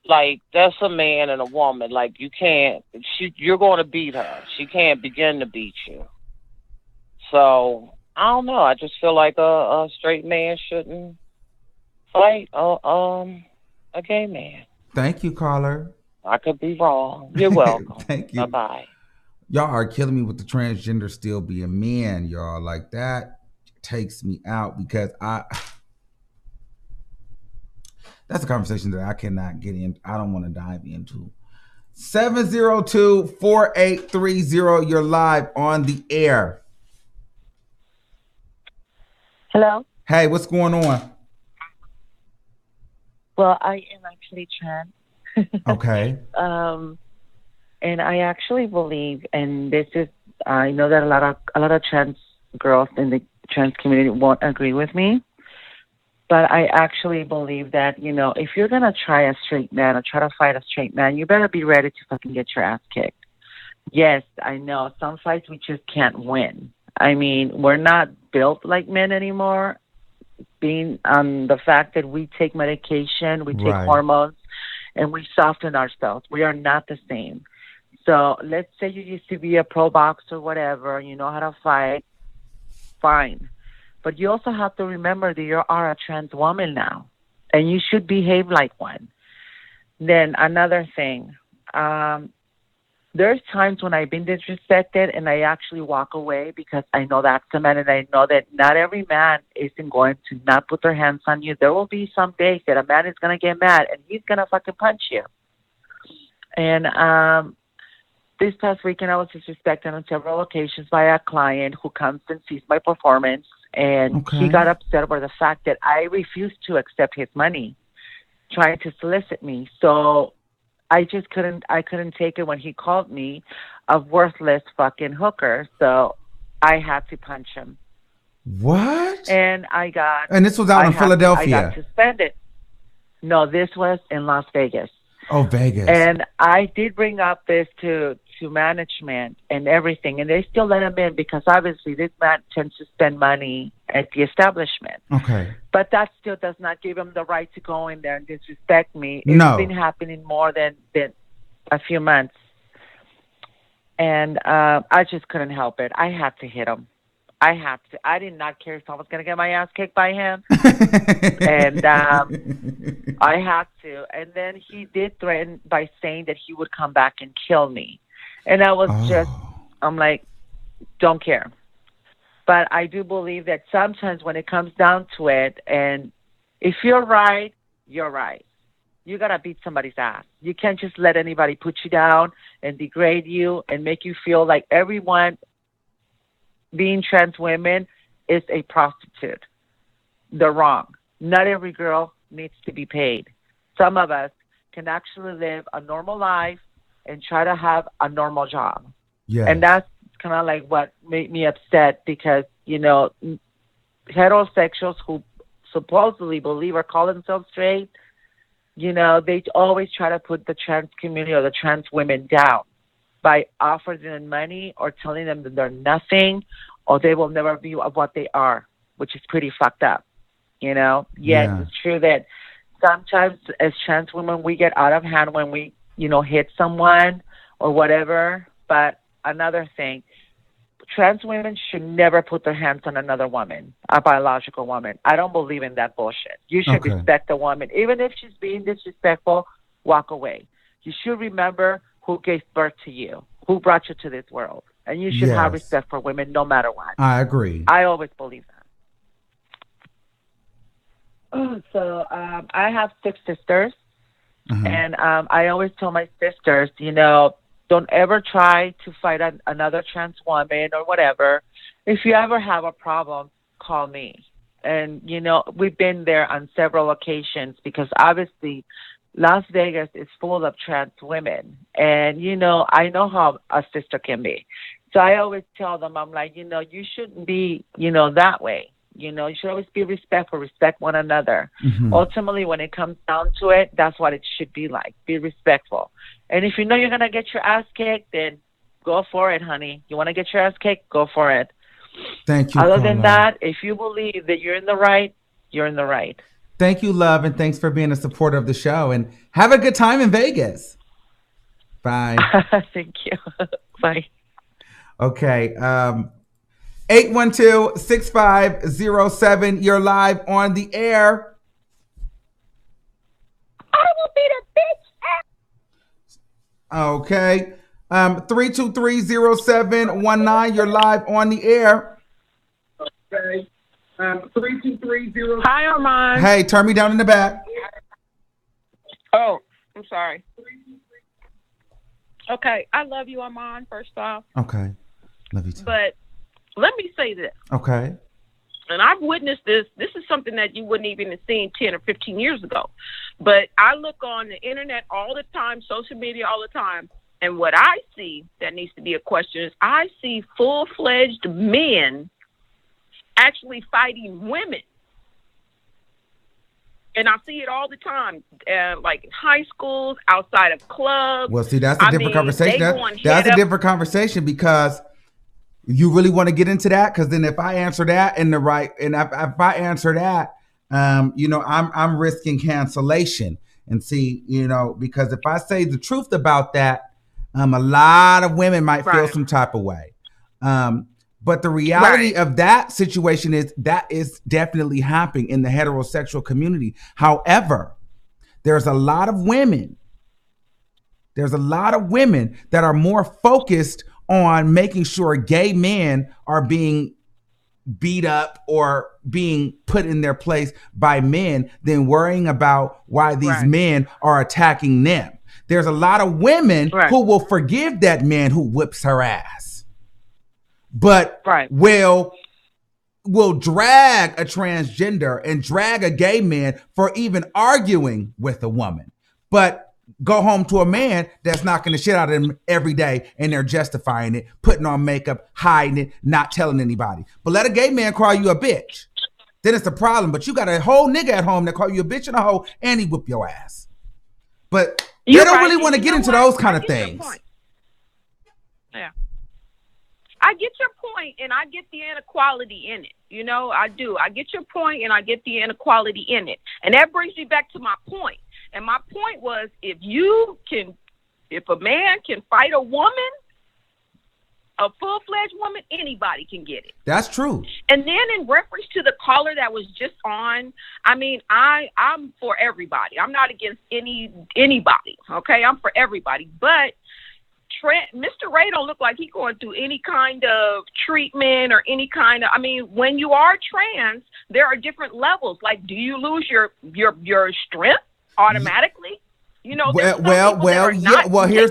Like, that's a man and a woman. Like, you're going to beat her. She can't begin to beat you. So, I don't know. I just feel like a straight man shouldn't fight a gay man. Thank you, caller. I could be wrong. You're welcome. Thank you. Bye-bye. Y'all are killing me with the transgender still being men, y'all. Like, that takes me out because that's a conversation that I cannot get in. I don't want to dive into. 702-4830. You're live on the air. Hello. Hey, what's going on? Well, I am actually trans. Okay. And I actually believe, and this is, I know that a lot of trans girls in the trans community won't agree with me. But I actually believe that, if you're going to try a straight man or try to fight a straight man, you better be ready to fucking get your ass kicked. Yes, I know. Some fights we just can't win. I mean, we're not built like men anymore. Being the fact that we take medication, we take hormones, and we soften ourselves. We are not the same. So let's say you used to be a pro boxer or whatever, you know how to fight, fine. But you also have to remember that you are a trans woman now, and you should behave like one. Then another thing, there's times when I've been disrespected and I actually walk away because I know that's a man, and I know that not every man isn't going to not put their hands on you. There will be some days that a man is going to get mad and he's going to fucking punch you. And this past weekend I was disrespected on several occasions by a client who comes and sees my performance, and he got upset over the fact that I refused to accept his money, trying to solicit me. So I just couldn't take it when he called me a worthless fucking hooker. So I had to punch him. What? And this was out in Philadelphia. I got suspended. No, this was in Las Vegas. Oh, Vegas. And I did bring up this to management and everything, and they still let him in because obviously this man tends to spend money at the establishment. Okay. But that still does not give him the right to go in there and disrespect me. It's been happening more than a few months. And I just couldn't help it. I had to hit him. I had to. I did not care if I was going to get my ass kicked by him. And I had to. And then he did threaten by saying that he would come back and kill me. And I was I'm like, don't care. But I do believe that sometimes when it comes down to it, and if you're right, you're right. You got to beat somebody's ass. You can't just let anybody put you down and degrade you and make you feel like everyone being trans women is a prostitute. They're wrong. Not every girl needs to be paid. Some of us can actually live a normal life and try to have a normal job. Yeah. And that's kind of like what made me upset because, heterosexuals who supposedly believe or call themselves straight, they always try to put the trans community or the trans women down by offering them money or telling them that they're nothing or they will never be what they are, which is pretty fucked up, Yes, it's true that sometimes as trans women, we get out of hand when we, hit someone or whatever. But another thing, trans women should never put their hands on another woman, a biological woman. I don't believe in that bullshit. You should respect the woman. Even if she's being disrespectful, walk away. You should remember who gave birth to you, who brought you to this world. And you should have respect for women no matter what. I agree. I always believe that. So I have 6 sisters. And I always tell my sisters, don't ever try to fight another trans woman or whatever. If you ever have a problem, call me. And, we've been there on several occasions because obviously Las Vegas is full of trans women. And, I know how a sister can be. So I always tell them, I'm like, you shouldn't be, that way. You should always be respectful, respect one another. Ultimately, when it comes down to it, that's what it should be like. Be respectful. And if you know you're going to get your ass kicked, then go for it, honey. You want to get your ass kicked? Go for it. Thank you, Other Carla. than that, if you believe that you're in the right, you're in the right. Thank you, love, and thanks for being a supporter of the show. And have a good time in Vegas. Bye. Thank you. Bye. Okay. 812-6507. You're live on the air. I will be the bitch. Okay. 323-0719. You're live on the air. Okay. 323-0. Hi, Armon. Hey, turn me down in the back. Oh, I'm sorry. Okay, I love you, Armon, first off. Okay. Love you too. But let me say this. Okay. And I've witnessed this. This is something that you wouldn't even have seen 10 or 15 years ago. But I look on the internet all the time, social media all the time. And what I see that needs to be a question is I see full-fledged men actually fighting women. And I see it all the time, like in high schools, outside of clubs. Well, see, that's a different conversation. That's a different conversation, because you really want to get into that. Because then if I answer that if I answer that, I'm risking cancellation. And see, because if I say the truth about that, a lot of women might feel some type of way. But the reality of that situation is that is definitely happening in the heterosexual community. However, there's a lot of women that are more focused on making sure gay men are being beat up or being put in their place by men than worrying about why these men are attacking them. There's a lot of women who will forgive that man who whips her ass, but will drag a transgender and drag a gay man for even arguing with a woman, but go home to a man that's knocking the shit out of them every day, and they're justifying it, putting on makeup, hiding it, not telling anybody. But let a gay man call you a bitch, then it's a problem. But you got a whole nigga at home that call you a bitch and a hoe, and he whip your ass. But they don't really want to get into those kind of things. Yeah. I get your point, and I get the inequality in it. I do. I get your point, and I get the inequality in it. And that brings me back to my point. And my point was, if a man can fight a woman, a full-fledged woman, anybody can get it. That's true. And then in reference to the caller that was just on, I'm for everybody. I'm not against anybody, okay? I'm for everybody. But Mr. Ray don't look like he's going through any kind of treatment or any kind of, when you are trans, there are different levels. Like, do you lose your strength automatically? Here's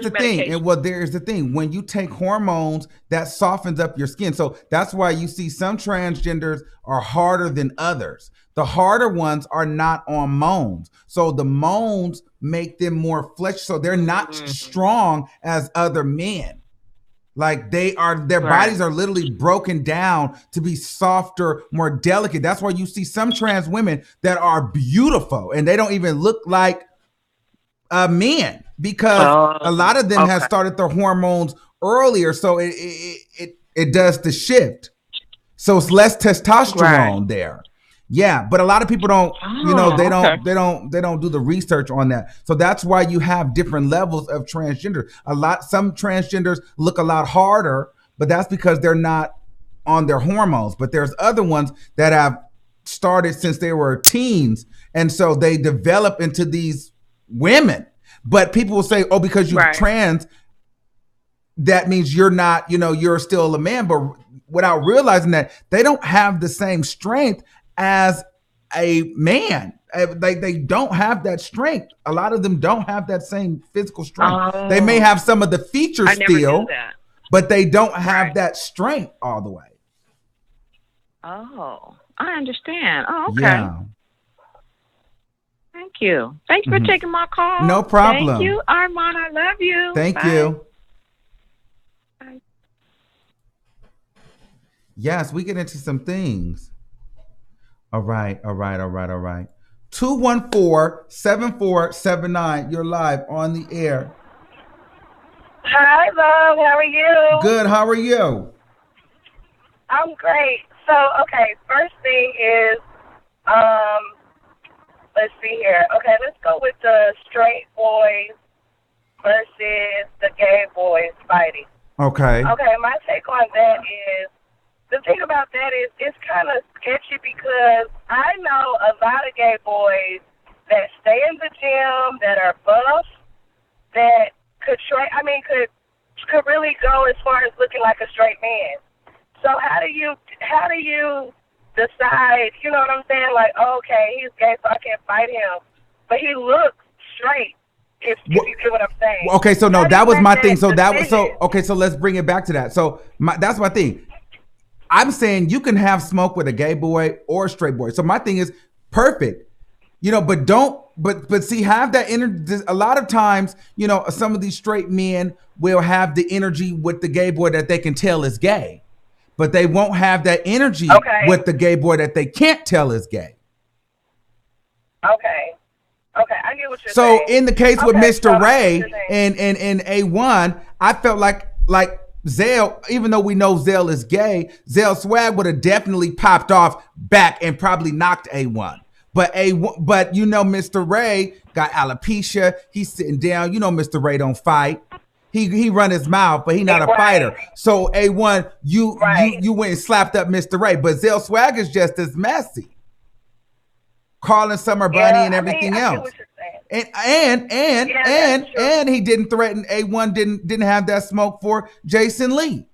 the thing. There's the thing. When you take hormones, that softens up your skin. So that's why you see some transgenders are harder than others. The harder ones are not on moans. So the moans make them more flesh. So they're not strong as other men. Like their bodies are literally broken down to be softer, more delicate. That's why you see some trans women that are beautiful and they don't even look like men, because a lot of them have started their hormones earlier. So it does the shift. So it's less testosterone there. Yeah, but a lot of people don't, they don't do the research on that. So that's why you have different levels of transgender. Some transgenders look a lot harder, but that's because they're not on their hormones. But there's other ones that have started since they were teens, and so they develop into these women. But people will say, because you're trans, that means you're not, you're still a man. But without realizing that they don't have the same strength as a man. They don't have that strength. A lot of them don't have that same physical strength. They may have some of the features still, but they don't have that strength all the way. Oh, I understand. Oh, okay. Yeah. Thank you. Thanks for taking my call. No problem. Thank you, Armon. I love you. Thank you. Bye. Yes, we get into some things. All right. 214-7479. You're live on the air. Hi, love. How are you? Good. How are you? I'm great. So, first thing is, let's see here. Okay, let's go with the straight boys versus the gay boys fighting. Okay. Okay, my take on that is, the thing about that is it's kind of sketchy because I know a lot of gay boys that stay in the gym, that are buff, that could really go as far as looking like a straight man. So how do you decide, you know what I'm saying? Like, okay, he's gay, so I can't fight him, but he looks straight. If you get what I'm saying. Okay, so no, that was my thing. So let's bring it back to that. So that's my thing. I'm saying you can have smoke with a gay boy or a straight boy. So my thing is perfect, but see, have that energy. A lot of times, some of these straight men will have the energy with the gay boy that they can tell is gay. but they won't have that energy with the gay boy that they can't tell is gay. Okay, I get what you're saying. So in the case with Mr. Ray and A1, I felt like Zell, even though we know Zell is gay, Zell swag would have definitely popped off back and probably knocked A1. But Mr. Ray got alopecia. He's sitting down. Mr. Ray don't fight. He run his mouth, but he not a fighter. So A1, you went and slapped up Mr. Ray. But Zell swag is just as messy. Calling Summer Bunny and everything else. And he didn't threaten A1, didn't have that smoke for Jason Lee.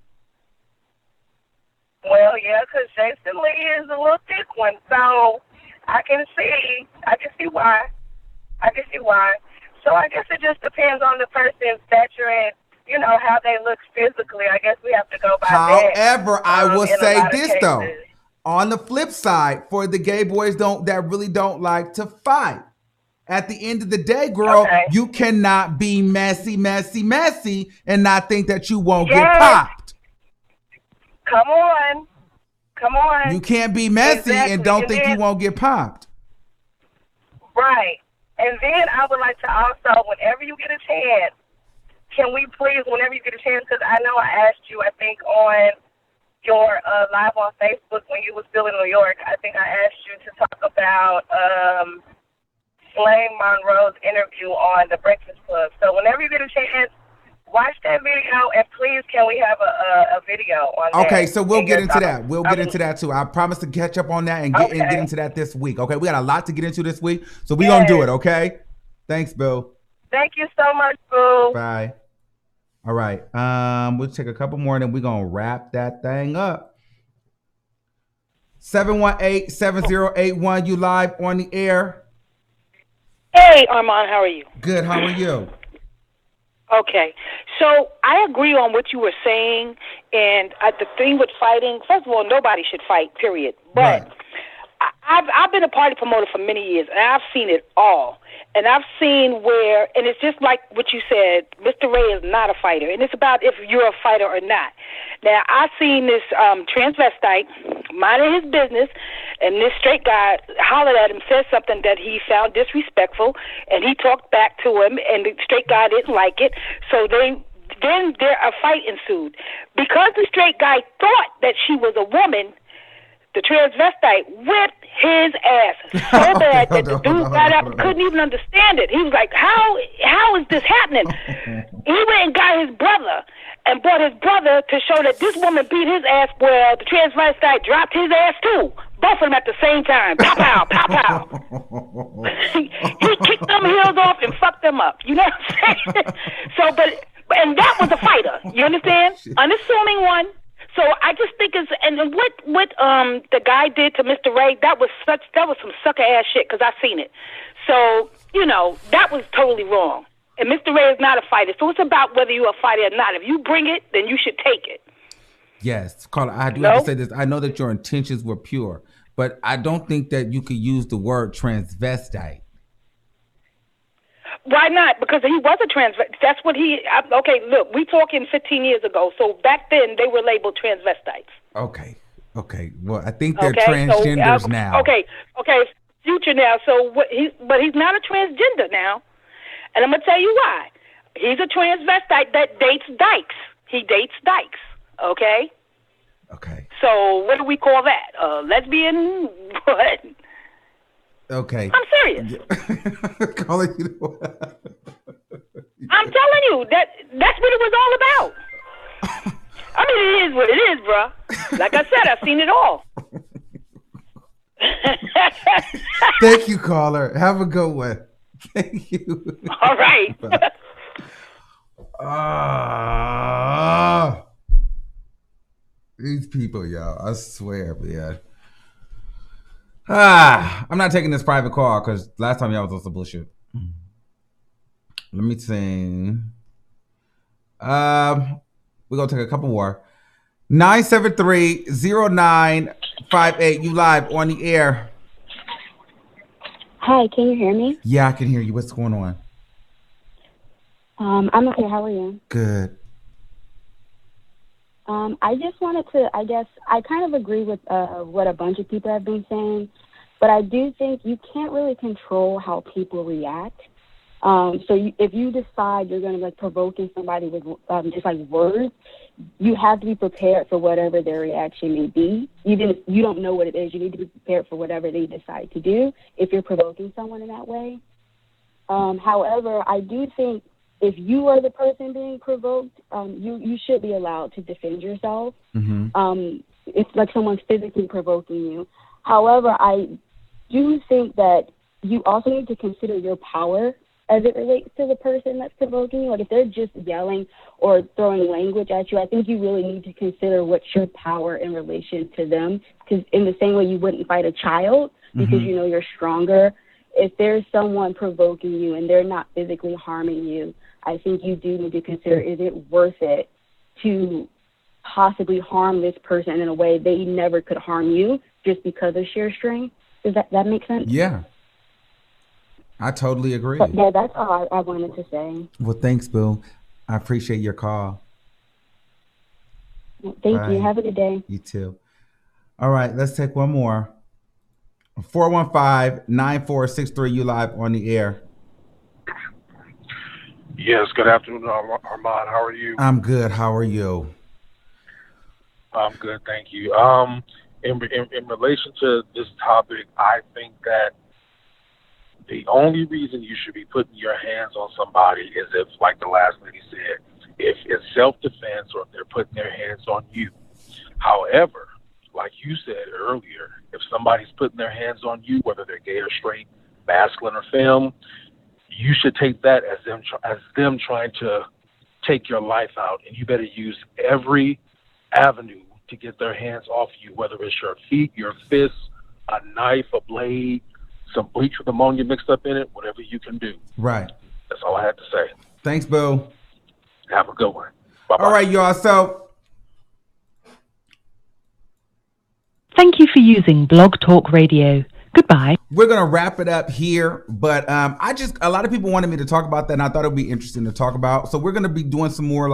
Well, yeah, because Jason Lee is a little thick one, so I can see why. So I guess it just depends on the person's stature and how they look physically. I guess we have to go by that. However, I will say this though. On the flip side, for the gay boys that really don't like to fight. At the end of the day, girl, you cannot be messy and not think that you won't get popped. Come on. You can't be messy and don't think you won't get popped. Right. And then I would like to also, whenever you get a chance, can we please, whenever you get a chance, because I know I asked you, I think, on your live on Facebook when you were still in New York, I think I asked you to talk about Flame Monroe's interview on The Breakfast Club. So whenever you get a chance, watch that video, and please, can we have a video on that? Okay, so we'll get into that. We'll get into that too. I promise to catch up on that and get into that this week. Okay, we got a lot to get into this week, so we're going to do it, okay? Thanks, Bill. Thank you so much, Boo. Bye. All right, we'll take a couple more, and then we're going to wrap that thing up. 718-7081, you live on the air. Hey, Armon, how are you? Good, how are you? Okay, so I agree on what you were saying, and the thing with fighting, first of all, nobody should fight, period. But I've been a party promoter for many years, and I've seen it all. And I've seen where, and it's just like what you said, Mr. Ray is not a fighter, and it's about if you're a fighter or not. Now, I've seen this transvestite minding his business, and this straight guy hollered at him, said something that he found disrespectful, and he talked back to him, and the straight guy didn't like it, so then a fight ensued. Because the straight guy thought that she was a woman, the transvestite whipped his ass so bad that the dude got up and couldn't even understand it. He was like, how is this happening? He went and got his brother and brought his brother to show that this woman beat his ass. Well, the transvestite dropped his ass too. Both of them at the same time. Pow, pow, pow, pow. He kicked them heels off and fucked them up. You know what I'm saying? And that was a fighter. You understand? Unassuming one. So I just think and what the guy did to Mr. Ray, that was some sucker ass shit, because I seen it. So, that was totally wrong. And Mr. Ray is not a fighter. So it's about whether you're a fighter or not. If you bring it, then you should take it. Yes, Carla, I do have to say this. I know that your intentions were pure, but I don't think that you could use the word transvestite. Why not? Because he was a transvestite. That's what okay, look, we talking 15 years ago. So back then, they were labeled transvestites. Okay. Well, I think they're transgenders now. Okay, future now. So but he's not a transgender now. And I'm going to tell you why. He's a transvestite that dates dykes. He dates dykes, okay? Okay. So what do we call that? Lesbian? What? Okay. I'm serious. Calling you. I'm telling you, that's what it was all about. I mean, it is what it is, bro. Like I said, I've seen it all. Thank you, caller. Have a good one. Thank you. All right. These people, y'all. I swear, man. I'm not taking this private call because last time y'all was on some bullshit. Let me see. We're gonna take a couple more. 973-0958. You live on the air. Hi, can you hear me? Yeah, I can hear you. What's going on? I'm okay. How are you? Good. I just wanted to, I guess, I kind of agree with what a bunch of people have been saying, but I do think you can't really control how people react. If you decide you're going to provoking somebody with just words, you have to be prepared for whatever their reaction may be. Even if you don't know what it is, you need to be prepared for whatever they decide to do if you're provoking someone in that way. However, I do think if you are the person being provoked, you should be allowed to defend yourself. Mm-hmm. It's like someone's physically provoking you. However, I do think that you also need to consider your power as it relates to the person that's provoking you. Like if they're just yelling or throwing language at you, I think you really need to consider what's your power in relation to them. Because in the same way you wouldn't fight a child because you know you're stronger, if there's someone provoking you and they're not physically harming you, I think you do need to consider, is it worth it to possibly harm this person in a way they never could harm you just because of sheer strength? Does that make sense? Yeah. I totally agree. But yeah, that's all I wanted to say. Well, thanks, Boo. I appreciate your call. Thank you. Have a good day. You too. All right, let's take one more. 415-9463, you live on the air. Yes, good afternoon, Armon. How are you? I'm good. How are you? I'm good, thank you. In relation to this topic, I think that the only reason you should be putting your hands on somebody is if, like the last lady said, if it's self-defense or if they're putting their hands on you. However, like you said earlier, if somebody's putting their hands on you, whether they're gay or straight, masculine or femme, you should take that as them trying to take your life out, and you better use every avenue to get their hands off you, whether it's your feet, your fists, a knife, a blade, some bleach with ammonia mixed up in it, whatever you can do. Right. That's all I had to say. Thanks, Boo. Have a good one. Bye-bye. All right, y'all. So thank you for using Blog Talk Radio. Goodbye. We're going to wrap it up here, but a lot of people wanted me to talk about that, and I thought it would be interesting to talk about. So we're going to be doing some more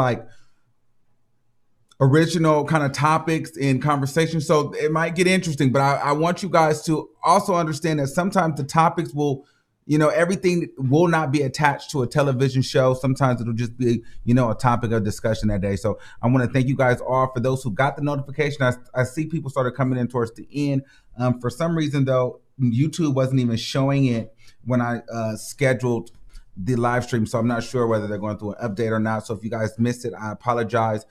original kind of topics and conversations. So it might get interesting, but I want you guys to also understand that sometimes the topics will, everything will not be attached to a television show. Sometimes it'll just be, a topic of discussion that day. So I want to thank you guys all. For those who got the notification, I see people started coming in towards the end. For some reason, though, YouTube wasn't even showing it when I scheduled the live stream. So I'm not sure whether they're going through an update or not. So if you guys missed it, I apologize.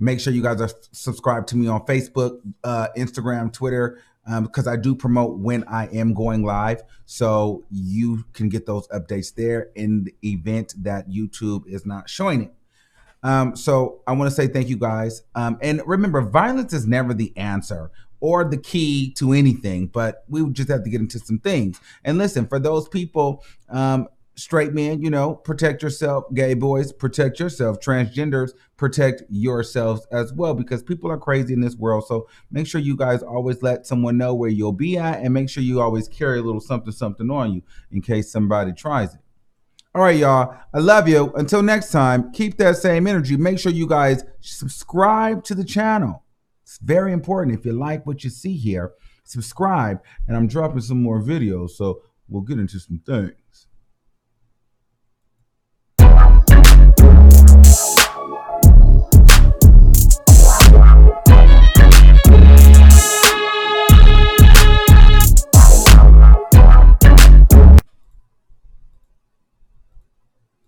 Make sure you guys are subscribed to me on Facebook, Instagram, Twitter, because I do promote when I am going live. So you can get those updates there in the event that YouTube is not showing it. So I want to say thank you guys. And remember, violence is never the answer or the key to anything, but we just have to get into some things. And listen, for those people, straight men, protect yourself. Gay boys, protect yourself. Transgenders, protect yourselves as well, because people are crazy in this world. So make sure you guys always let someone know where you'll be at, and make sure you always carry a little something on you in case somebody tries it. All right, y'all. I love you. Until next time, keep that same energy. Make sure you guys subscribe to the channel. It's very important. If you like what you see here, subscribe. And I'm dropping some more videos, so we'll get into some things.